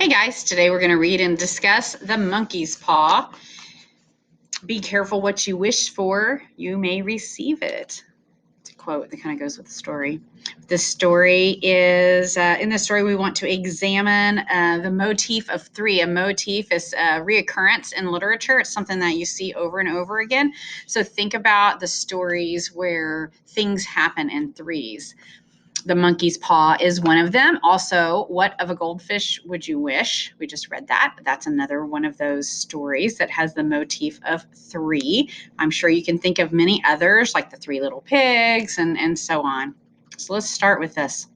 Hey guys, today we're going to read and discuss The Monkey's Paw. Be careful what you wish for, you may receive it. It's a quote that kind of goes with the story. The story is in the story, we want to examine the motif of three. A motif is a reoccurrence in literature, it's something that you see over and over again. So think about the stories where things happen in threes. The Monkey's Paw is one of them. Also, What of a Goldfish Would You Wish? We just read that. That's another one of those stories that has the motif of three. I'm sure you can think of many others, like the Three Little Pigs and so on. So let's start with this.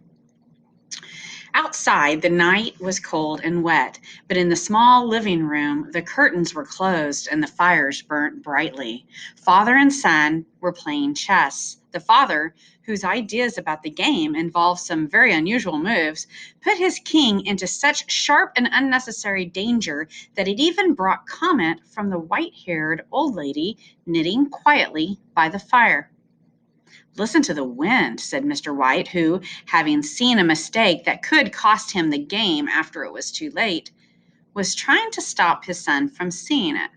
Outside, the night was cold and wet, but in the small living room, the curtains were closed and the fires burnt brightly. Father and son were playing chess. The father, whose ideas about the game involved some very unusual moves, put his king into such sharp and unnecessary danger that it even brought comment from the white-haired old lady knitting quietly by the fire. "Listen to the wind," said Mr. White, who, having seen a mistake that could cost him the game after it was too late, was trying to stop his son from seeing it.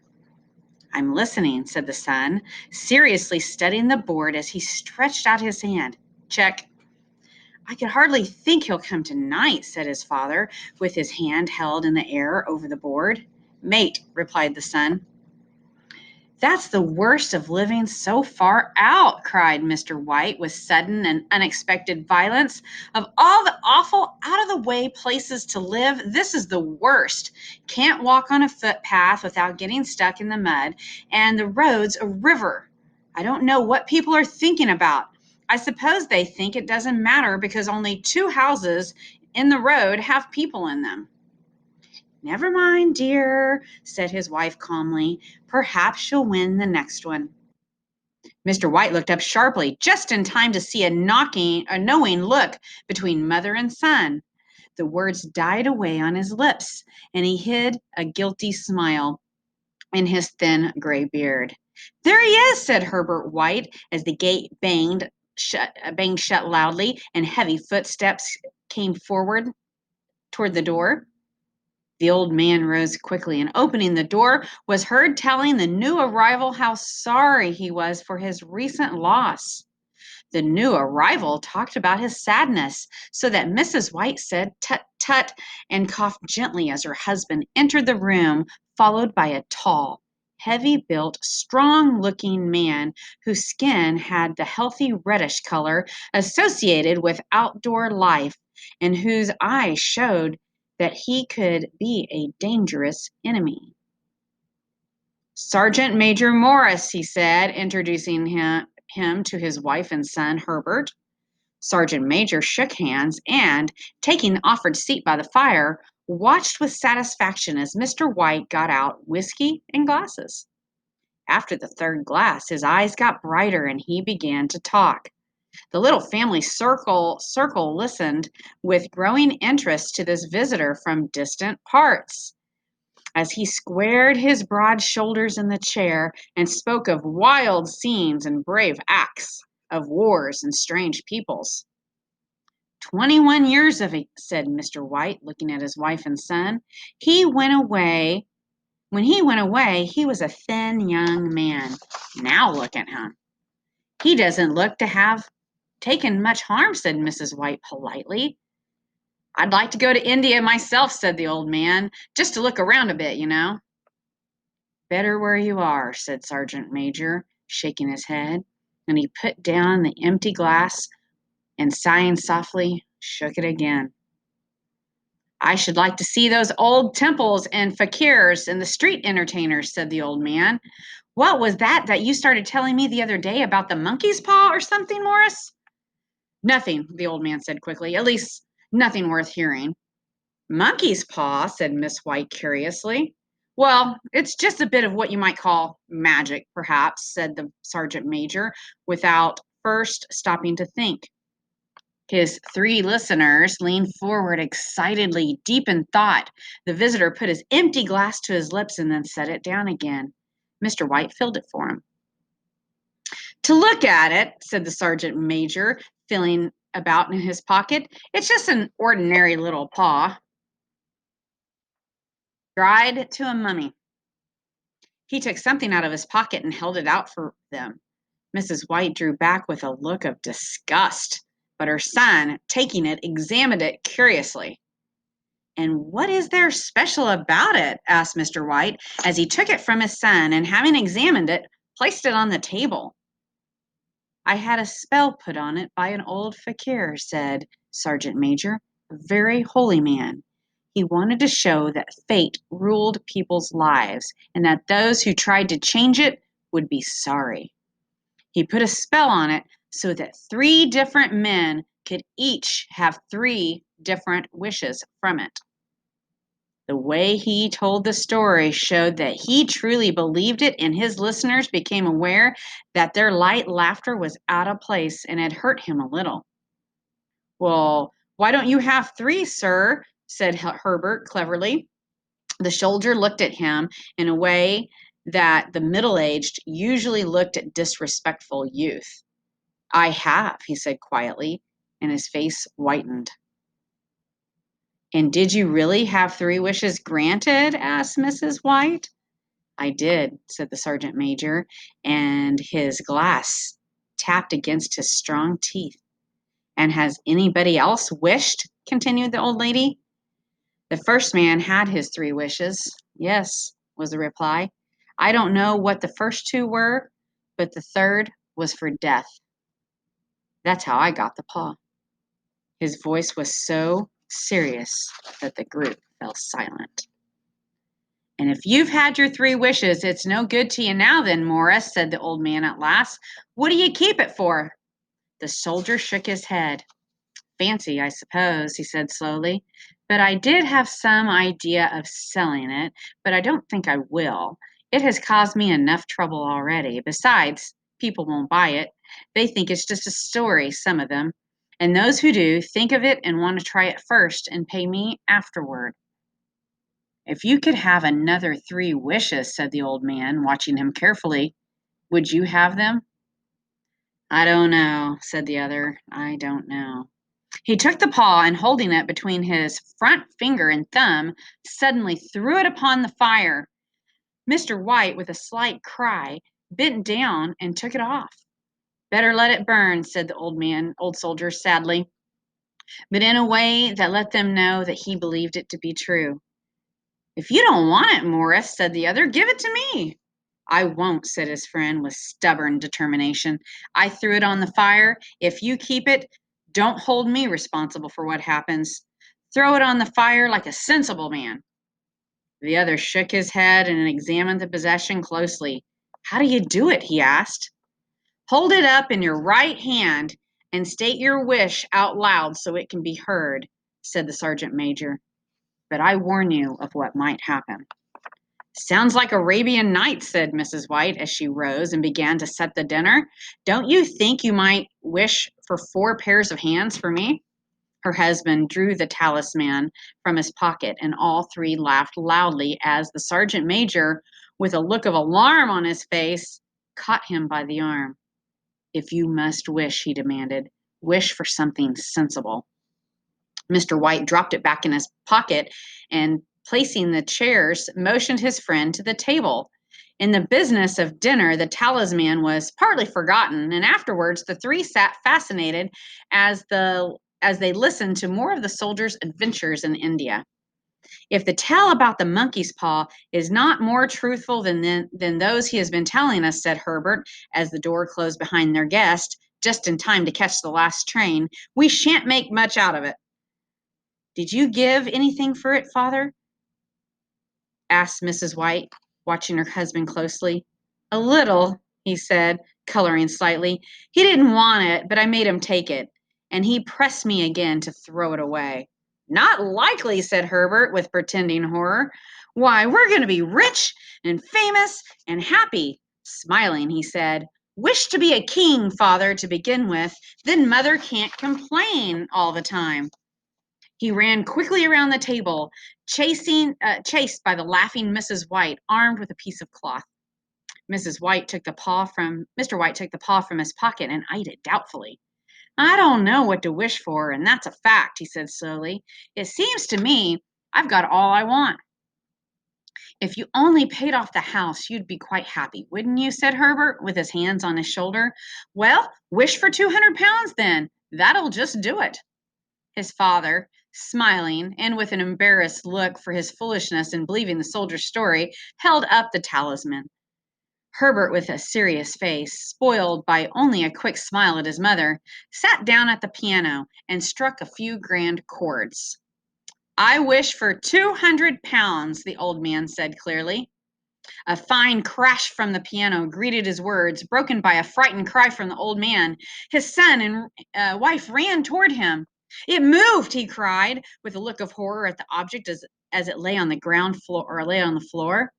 "I'm listening," said the son, seriously studying the board as he stretched out his hand. "Check." "I could hardly think he'll come tonight," said his father, with his hand held in the air over the board. "Mate," replied the son. "That's the worst of living so far out," cried Mr. White with sudden and unexpected violence. "Of all the awful, out-of-the-way places to live, this is the worst. Can't walk on a footpath without getting stuck in the mud, and the road's a river. I don't know what people are thinking about. I suppose they think it doesn't matter because only two houses in the road have people in them." "Never mind, dear," said his wife calmly. "Perhaps you'll win the next one." Mr. White looked up sharply, just in time to see a knowing look between mother and son. The words died away on his lips, and he hid a guilty smile in his thin gray beard. "There he is," said Herbert White, as the gate banged shut loudly, and heavy footsteps came forward toward the door. The old man rose quickly and, opening the door, was heard telling the new arrival how sorry he was for his recent loss. The new arrival talked about his sadness, so that Mrs. White said "tut, tut," and coughed gently as her husband entered the room, followed by a tall, heavy-built, strong-looking man whose skin had the healthy reddish color associated with outdoor life and whose eyes showed that he could be a dangerous enemy. "Sergeant Major Morris," he said, introducing him to his wife and son, Herbert. Sergeant Major shook hands and, taking the offered seat by the fire, watched with satisfaction as Mr. White got out whiskey and glasses. After the third glass, his eyes got brighter and he began to talk. The little family circle listened with growing interest to this visitor from distant parts, as he squared his broad shoulders in the chair and spoke of wild scenes and brave acts, of wars and strange peoples. 21 years of it," said Mr. White, looking at his wife and son. "He went away. When he went away, he was a thin young man. Now look at him." "He doesn't look to have taken much harm," said Mrs. White politely. "I'd like to go to India myself," said the old man, "just to look around a bit, you know." "Better where you are," said Sergeant Major, shaking his head, and he put down the empty glass and, sighing softly, shook it again. "I should like to see those old temples and fakirs and the street entertainers," said the old man. "What was that you started telling me the other day about the monkey's paw or something, Morris?" "Nothing," the old man said quickly. "At least, nothing worth hearing." "Monkey's paw?" said Miss White curiously. "Well, it's just a bit of what you might call magic, perhaps," said the sergeant major, without first stopping to think. His three listeners leaned forward excitedly, deep in thought. The visitor put his empty glass to his lips and then set it down again. Mr. White filled it for him. "To look at it," said the sergeant major, feeling about in his pocket, "it's just an ordinary little paw." dried to a mummy. He took something out of his pocket and held it out for them. Mrs. White drew back with a look of disgust, but her son, taking it, examined it curiously. "And what is there special about it?" asked Mr. White, as he took it from his son and, having examined it, placed it on the table. "I had a spell put on it by an old fakir," said Sergeant Major, "a very holy man. He wanted to show that fate ruled people's lives, and that those who tried to change it would be sorry. He put a spell on it so that 3 different men could each have 3 different wishes from it." The way he told the story showed that he truly believed it, and his listeners became aware that their light laughter was out of place and had hurt him a little. "Well, why don't you have 3, sir?" said Herbert cleverly. The soldier looked at him in a way that the middle-aged usually looked at disrespectful youth. "I have," he said quietly, and his face whitened. "And did you really have 3 wishes granted?" asked Mrs. White. "I did," said the sergeant major, and his glass tapped against his strong teeth. "And has anybody else wished?" continued the old lady. "The first man had his 3 wishes. Yes," was the reply. "I don't know what the first 2 were, but the third was for death. That's how I got the paw." His voice was so serious that the group fell silent. "And if you've had your 3 wishes, it's no good to you now then, Morris," said the old man at last. "What do you keep it for?" The soldier shook his head. "Fancy, I suppose," he said slowly. "But I did have some idea of selling it, but I don't think I will. It has caused me enough trouble already. Besides, people won't buy it. They think it's just a story, some of them. And those who do think of it and want to try it first and pay me afterward." "If you could have another 3 wishes," said the old man, watching him carefully, "would you have them?" "I don't know," said the other. "I don't know." He took the paw and, holding it between his front finger and thumb, suddenly threw it upon the fire. Mr. White, with a slight cry, bent down and took it off. "Better let it burn," said the old soldier sadly, but in a way that let them know that he believed it to be true. "If you don't want it, Morris," said the other, "give it to me." "I won't," said his friend with stubborn determination. "I threw it on the fire. If you keep it, don't hold me responsible for what happens. Throw it on the fire like a sensible man." The other shook his head and examined the possession closely. "How do you do it?" he asked. "Hold it up in your right hand and state your wish out loud so it can be heard," said the sergeant major. "But I warn you of what might happen." "Sounds like Arabian Nights," said Mrs. White as she rose and began to set the dinner. "Don't you think you might wish for 4 pairs of hands for me?" Her husband drew the talisman from his pocket, and all 3 laughed loudly as the sergeant major, with a look of alarm on his face, caught him by the arm. "If you must wish," he demanded, "wish for something sensible." Mr. White dropped it back in his pocket and, placing the chairs, motioned his friend to the table. In the business of dinner, the talisman was partly forgotten, and afterwards the 3 sat fascinated as they listened to more of the soldier's adventures in India. "If the tale about the monkey's paw is not more truthful than those he has been telling us," said Herbert, as the door closed behind their guest, just in time to catch the last train, "we shan't make much out of it." "Did you give anything for it, father?" asked Mrs. White, watching her husband closely. "A little," he said, coloring slightly. "He didn't want it, but I made him take it, and he pressed me again to throw it away." "Not likely," said Herbert, with pretending horror. "Why, we're going to be rich and famous and happy." Smiling, he said, "Wish to be a king, father, to begin with. Then mother can't complain all the time." He ran quickly around the table, chased by the laughing Mrs. White, armed with a piece of cloth. Mr. White took the paw from his pocket and eyed it doubtfully. "I don't know what to wish for, and that's a fact," he said slowly. "It seems to me I've got all I want." If you only paid off the house, you'd be quite happy, wouldn't you? Said Herbert, with his hands on his shoulder. Well, wish for 200 pounds then. That'll just do it. His father, smiling and with an embarrassed look for his foolishness in believing the soldier's story, held up the talisman. Herbert, with a serious face, spoiled by only a quick smile at his mother, sat down at the piano and struck a few grand chords. I wish for 200 pounds, the old man said clearly. A fine crash from the piano greeted his words, broken by a frightened cry from the old man. His son and wife ran toward him. It moved, he cried, with a look of horror at the object as it lay on the ground floor or lay on the floor.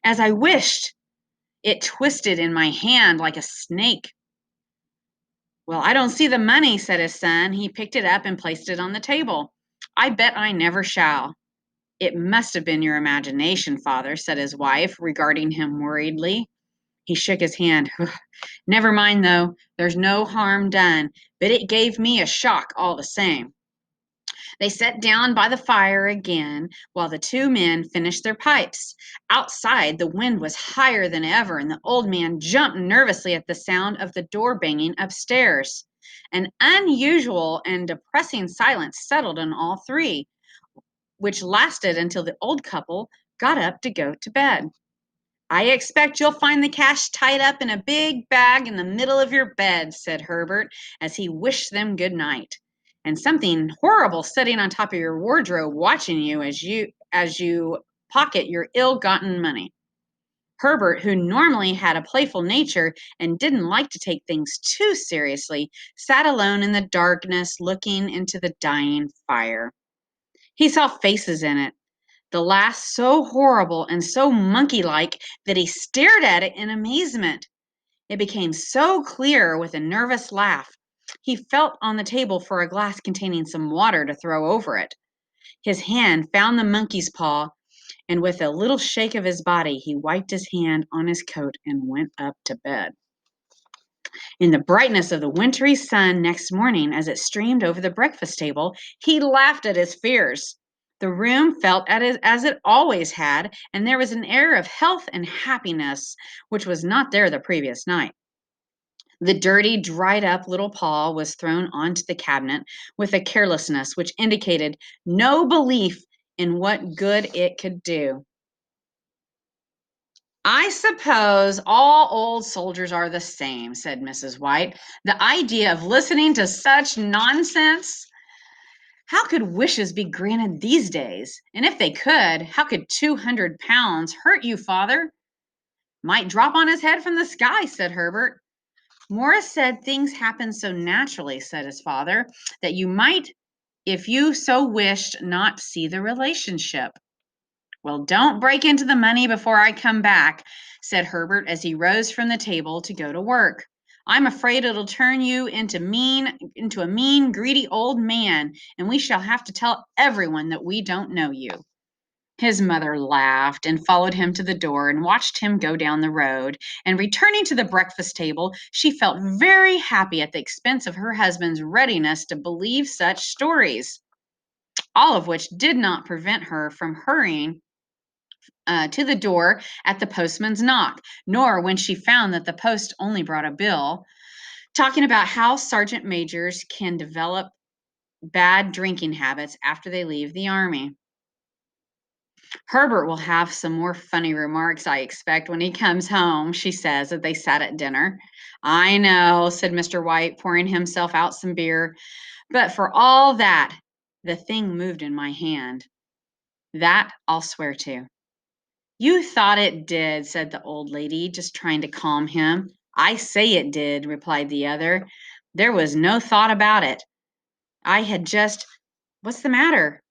As I wished, it twisted in my hand like a snake. Well, I don't see the money, said his son. He picked it up and placed it on the table. I bet I never shall. It must have been your imagination, father, said his wife, regarding him worriedly. He shook his hand. Never mind, though. There's no harm done, but it gave me a shock all the same. They sat down by the fire again while the two men finished their pipes. Outside, the wind was higher than ever, and the old man jumped nervously at the sound of the door banging upstairs. An unusual and depressing silence settled on all three, which lasted until the old couple got up to go to bed. I expect you'll find the cash tied up in a big bag in the middle of your bed, said Herbert as he wished them good night. And something horrible sitting on top of your wardrobe watching you as you pocket your ill-gotten money. Herbert, who normally had a playful nature and didn't like to take things too seriously, sat alone in the darkness looking into the dying fire. He saw faces in it, the last so horrible and so monkey-like that he stared at it in amazement. It became so clear with a nervous laugh. He felt on the table for a glass containing some water to throw over it. His hand found the monkey's paw, and with a little shake of his body, he wiped his hand on his coat and went up to bed. In the brightness of the wintry sun next morning, as it streamed over the breakfast table, he laughed at his fears. The room felt as it always had, and there was an air of health and happiness which was not there the previous night. The dirty, dried up little paw was thrown onto the cabinet with a carelessness which indicated no belief in what good it could do. I suppose all old soldiers are the same, said Mrs. White. The idea of listening to such nonsense. How could wishes be granted these days? And if they could, how could 200 pounds hurt you, father? Might drop on his head from the sky, said Herbert. Morris said things happen so naturally, said his father, that you might, if you so wished, not see the relationship. Well, don't break into the money before I come back, said Herbert as he rose from the table to go to work. I'm afraid it'll turn you into a mean, greedy old man, and we shall have to tell everyone that we don't know you. His mother laughed and followed him to the door and watched him go down the road. And returning to the breakfast table, she felt very happy at the expense of her husband's readiness to believe such stories, all of which did not prevent her from hurrying to the door at the postman's knock, nor when she found that the post only brought a bill talking about how sergeant majors can develop bad drinking habits after they leave the army. Herbert will have some more funny remarks, I expect, when he comes home, she says as they sat at dinner. I know, said Mr. White, pouring himself out some beer, but for all that, the thing moved in my hand. That I'll swear to. You thought it did, said the old lady, just trying to calm him. I say it did, replied the other. There was no thought about it. I had just. What's the matter?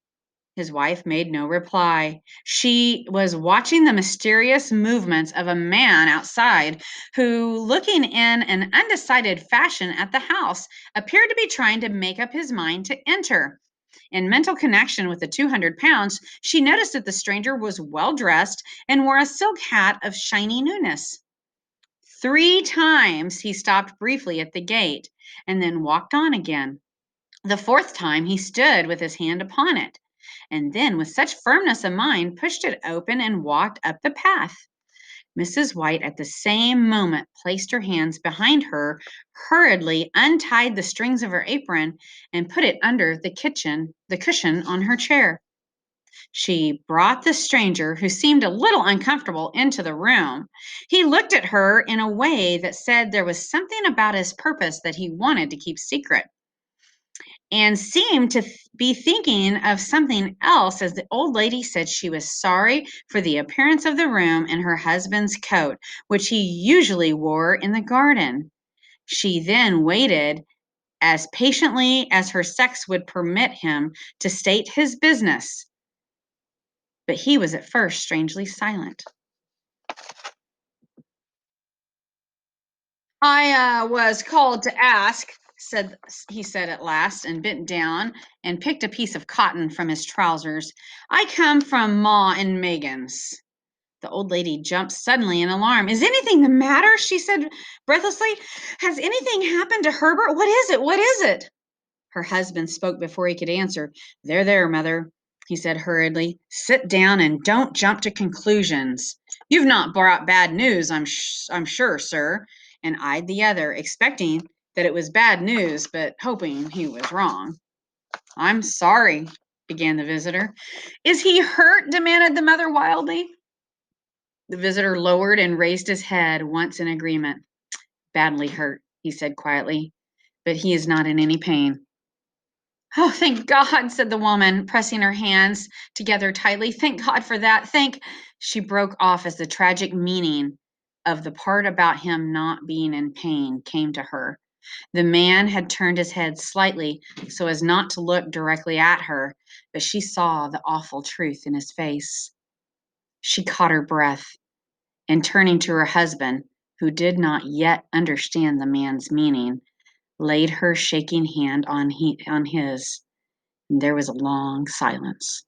His wife made no reply. She was watching the mysterious movements of a man outside who, looking in an undecided fashion at the house, appeared to be trying to make up his mind to enter. In mental connection with the 200 pounds, she noticed that the stranger was well dressed and wore a silk hat of shiny newness. 3 times he stopped briefly at the gate and then walked on again. The 4th time he stood with his hand upon it. and then, with such firmness of mind, pushed it open and walked up the path. Mrs. White at the same moment placed her hands behind her, hurriedly untied the strings of her apron, and put it under the cushion on her chair. She brought the stranger, who seemed a little uncomfortable, into the room. He looked at her in a way that said there was something about his purpose that he wanted to keep secret, and seemed to be thinking of something else as the old lady said she was sorry for the appearance of the room and her husband's coat, which he usually wore in the garden. She then waited as patiently as her sex would permit him to state his business, but he was at first strangely silent. I was called to ask, said at last, and bent down and picked a piece of cotton from his trousers. I come from Ma and Megan's. The old lady jumped suddenly in alarm. Is anything the matter? She said breathlessly. Has anything happened to Herbert? What is it? What is it? Her husband spoke before he could answer. There, there, mother, he said hurriedly. Sit down and don't jump to conclusions. You've not brought bad news, I'm sure, sir, and eyed the other, expecting that it was bad news, but hoping he was wrong. I'm sorry, began the visitor. Is he hurt? Demanded the mother wildly. The visitor lowered and raised his head once in agreement. Badly hurt, he said quietly, but he is not in any pain. Oh, thank God, said the woman, pressing her hands together tightly. Thank God for that. She broke off as the tragic meaning of the part about him not being in pain came to her. The man had turned his head slightly so as not to look directly at her, but she saw the awful truth in his face. She caught her breath and, turning to her husband, who did not yet understand the man's meaning, laid her shaking hand on his. There was a long silence.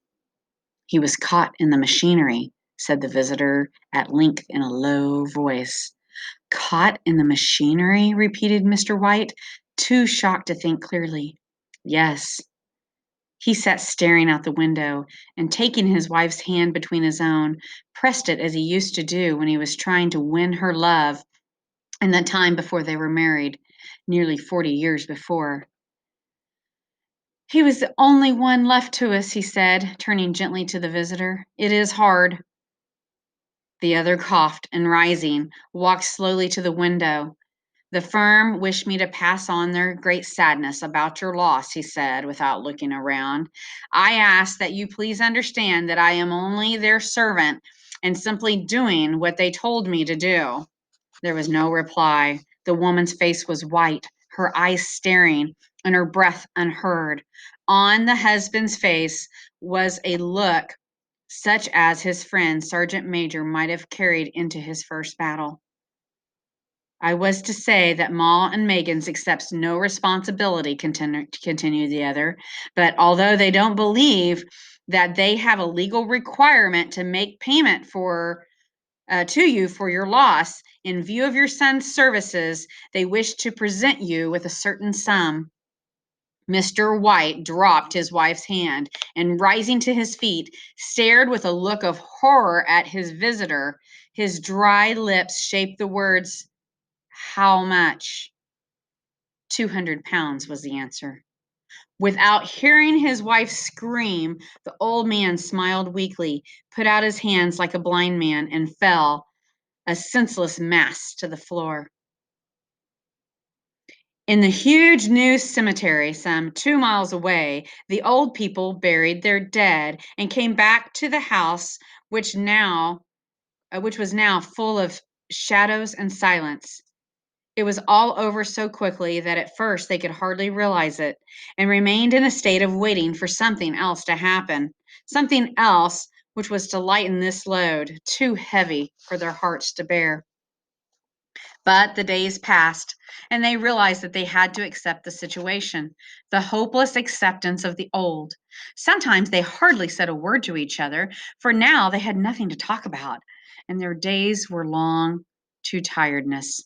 He was caught in the machinery, said the visitor at length in a low voice. Caught in the machinery, repeated Mr. White, too shocked to think clearly. Yes. He sat staring out the window and, taking his wife's hand between his own, pressed it as he used to do when he was trying to win her love in the time before they were married, nearly 40 years before. He was the only one left to us, he said, turning gently to the visitor. It is hard. The other coughed and, rising, walked slowly to the window. The firm wished me to pass on their great sadness about your loss, he said, without looking around. I ask that you please understand that I am only their servant and simply doing what they told me to do. There was no reply. The woman's face was white, her eyes staring, and her breath unheard. On the husband's face was a look such as his friend, Sergeant Major, might have carried into his first battle. I was to say that Ma and Megan's accepts no responsibility, continued the other, but although they don't believe that they have a legal requirement to make payment to you for your loss, in view of your son's services, they wish to present you with a certain sum. Mr. White dropped his wife's hand and, rising to his feet, stared with a look of horror at his visitor. His dry lips shaped the words, How much? 200 pounds was the answer. Without hearing his wife scream, the old man smiled weakly, put out his hands like a blind man, and fell, a senseless mass, to the floor. In the huge new cemetery some 2 miles away, the old people buried their dead and came back to the house, which was now full of shadows and silence. It was all over so quickly that at first they could hardly realize it, and remained in a state of waiting for something else to happen, something else which was to lighten this load, too heavy for their hearts to bear. But the days passed, and they realized that they had to accept the situation, the hopeless acceptance of the old. Sometimes they hardly said a word to each other, for now they had nothing to talk about, and their days were long to tiredness.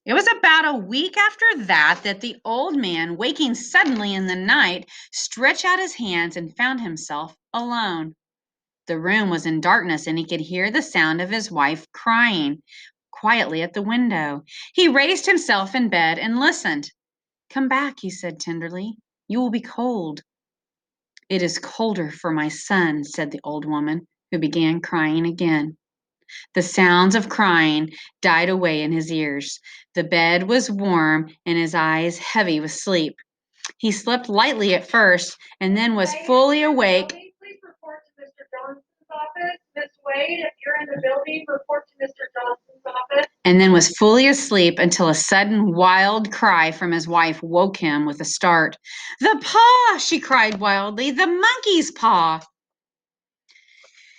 It was about a week after that the old man, waking suddenly in the night, stretched out his hands and found himself alone. The room was in darkness, and he could hear the sound of his wife crying quietly at the window. He raised himself in bed and listened. "Come back," he said tenderly. "You will be cold." "It is colder for my son," said the old woman, who began crying again. The sounds of crying died away in his ears. The bed was warm and his eyes heavy with sleep. He slept lightly at first and then was fully awake. Please report to Mr. Johnson's office. Miss Wade, if you're in the building, report to Mr. Johnson's office. And then was fully asleep until a sudden wild cry from his wife woke him with a start. "The paw!" she cried wildly. "The monkey's paw!"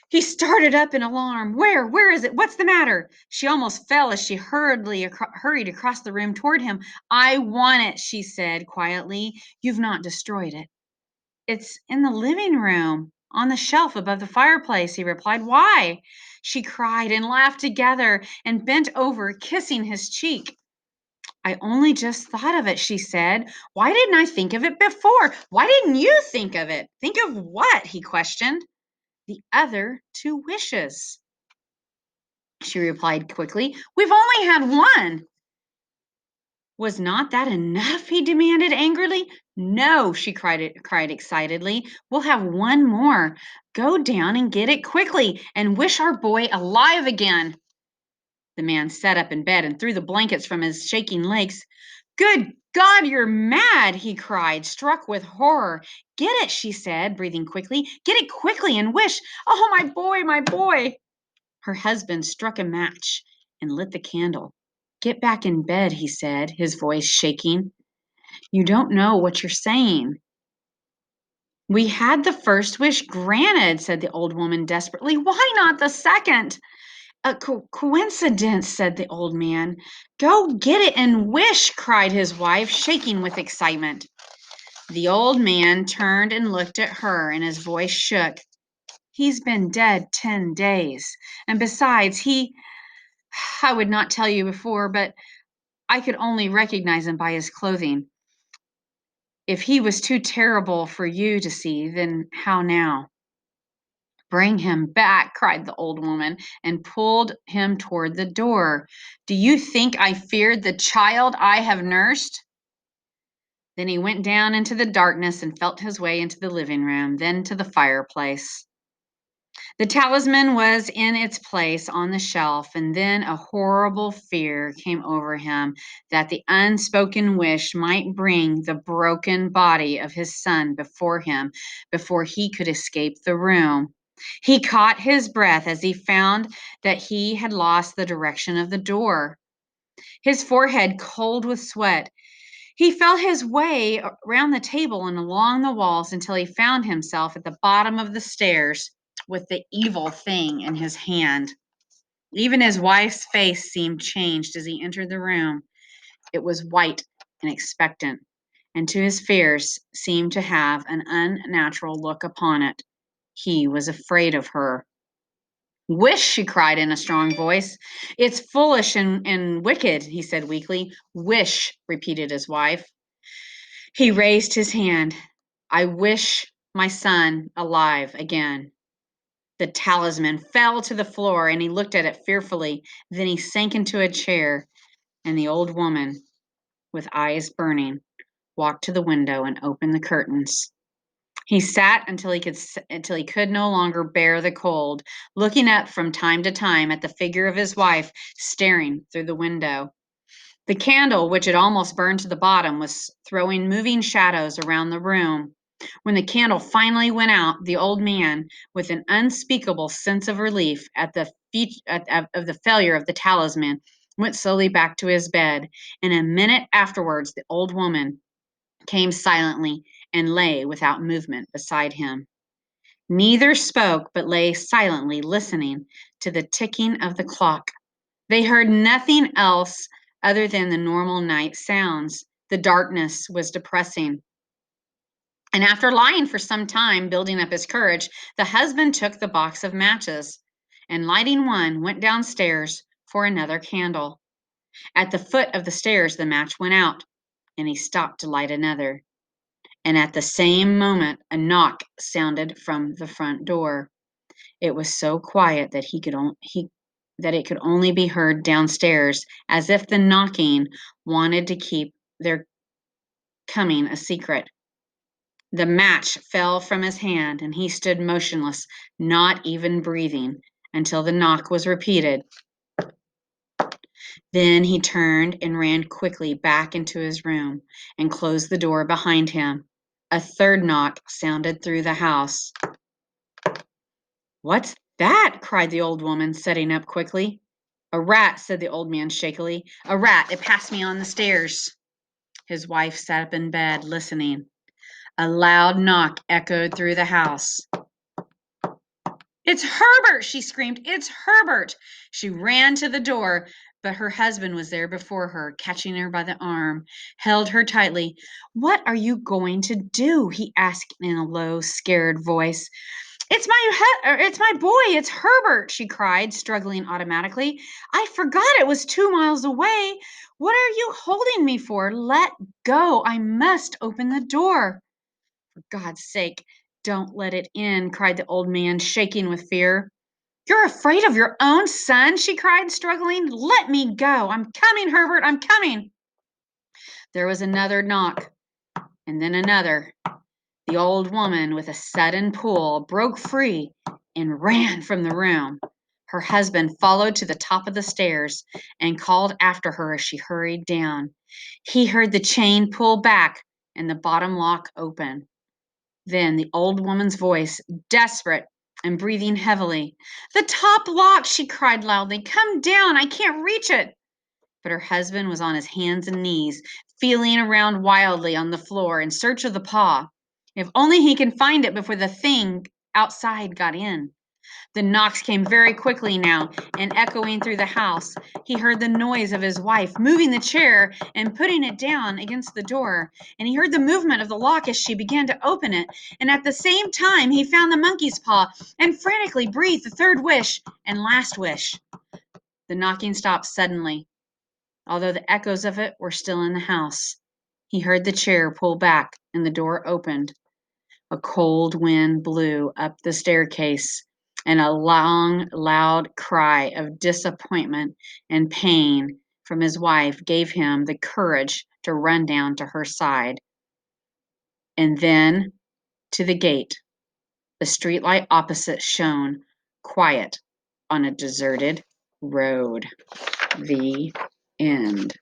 He started up in alarm. Where is it? What's the matter?" She almost fell as she hurried across the room toward him. "I want it," she said quietly. "You've not destroyed it." "It's in the living room, on the shelf above the fireplace," he replied. "Why?" She cried and laughed together and bent over, kissing his cheek. "I only just thought of it," she said. "Why didn't I think of it before? Why didn't you think of it?" "Think of what?" he questioned. "The other two wishes," she replied quickly. "We've only had one." "Was not that enough?" he demanded angrily. "No," she cried excitedly. "We'll have one more. Go down and get it quickly and wish our boy alive again." The man sat up in bed and threw the blankets from his shaking legs. "Good God, you're mad!" he cried, struck with horror. "Get it," she said, breathing quickly. "Get it quickly and wish. Oh, my boy, my boy." Her husband struck a match and lit the candle. "Get back in bed," he said, his voice shaking. "You don't know what you're saying." "We had the first wish granted," said the old woman desperately. "Why not the second?" "A coincidence," said the old man. "Go get it and wish," cried his wife, shaking with excitement. The old man turned and looked at her, and his voice shook. "He's been dead 10 days. And besides, I would not tell you before, but I could only recognize him by his clothing. If he was too terrible for you to see, then how now?" "Bring him back," cried the old woman, and pulled him toward the door. "Do you think I feared the child I have nursed?" Then he went down into the darkness and felt his way into the living room, then to the fireplace. The talisman was in its place on the shelf, and then a horrible fear came over him that the unspoken wish might bring the broken body of his son before him before he could escape the room. He caught his breath as he found that he had lost the direction of the door. His forehead cold with sweat, he felt his way around the table and along the walls until he found himself at the bottom of the stairs with the evil thing in his hand. Even his wife's face seemed changed as he entered the room. It was white and expectant, and to his fears seemed to have an unnatural look upon it. He was afraid of her. "Wish," she cried in a strong voice. "It's foolish and wicked," he said weakly. "Wish," repeated his wife. He raised his hand. "I wish my son alive again." The talisman fell to the floor and he looked at it fearfully. Then he sank into a chair, and the old woman, with eyes burning, walked to the window and opened the curtains. He sat until he could no longer bear the cold, looking up from time to time at the figure of his wife staring through the window. The candle, which had almost burned to the bottom, was throwing moving shadows around the room. When the candle finally went out, the old man, with an unspeakable sense of relief at of the failure of the talisman, went slowly back to his bed. And a minute afterwards, the old woman came silently and lay without movement beside him. Neither spoke, but lay silently listening to the ticking of the clock. They heard nothing else other than the normal night sounds. The darkness was depressing. And after lying for some time, building up his courage, the husband took the box of matches and, lighting one, went downstairs for another candle. At the foot of the stairs, the match went out, and he stopped to light another. and at the same moment a knock sounded from the front door. It was so quiet that it could only be heard downstairs, as if the knocking wanted to keep their coming a secret. The match fell from his hand, and he stood motionless, not even breathing, until the knock was repeated. Then he turned and ran quickly back into his room and closed the door behind him. A third knock sounded through the house. "What's that?" cried the old woman, sitting up quickly. "A rat," said the old man shakily. "A rat. It passed me on the stairs." His wife sat up in bed, listening. A loud knock echoed through the house. "It's Herbert!" she screamed. "It's Herbert!" She ran to the door, but her husband was there before her, catching her by the arm, held her tightly. "What are you going to do?" he asked in a low, scared voice. It's my boy, it's Herbert," she cried, struggling automatically. "I forgot it was 2 miles away. What are you holding me for? Let go. I must open the door." "For God's sake, don't let it in," cried the old man, shaking with fear. "You're afraid of your own son?" she cried, struggling. "Let me go. I'm coming, Herbert, I'm coming." There was another knock, and then another. The old woman, with a sudden pull, broke free and ran from the room. Her husband followed to the top of the stairs and called after her as she hurried down. He heard the chain pull back and the bottom lock open. Then the old woman's voice, desperate and breathing heavily. "The top lock!" she cried loudly. "Come down! I can't reach it!" But her husband was on his hands and knees, feeling around wildly on the floor in search of the paw. If only he could find it before the thing outside got in. The knocks came very quickly now and echoing through the house. He heard the noise of his wife moving the chair and putting it down against the door, and he heard the movement of the lock as she began to open it, and at the same time he found the monkey's paw and frantically breathed the third wish and last wish. The knocking stopped suddenly, although the echoes of it were still in the house. He heard the chair pull back and the door opened. A cold wind blew up the staircase, and a long, loud cry of disappointment and pain from his wife gave him the courage to run down to her side. And then to the gate. The streetlight opposite shone quiet on a deserted road. The end.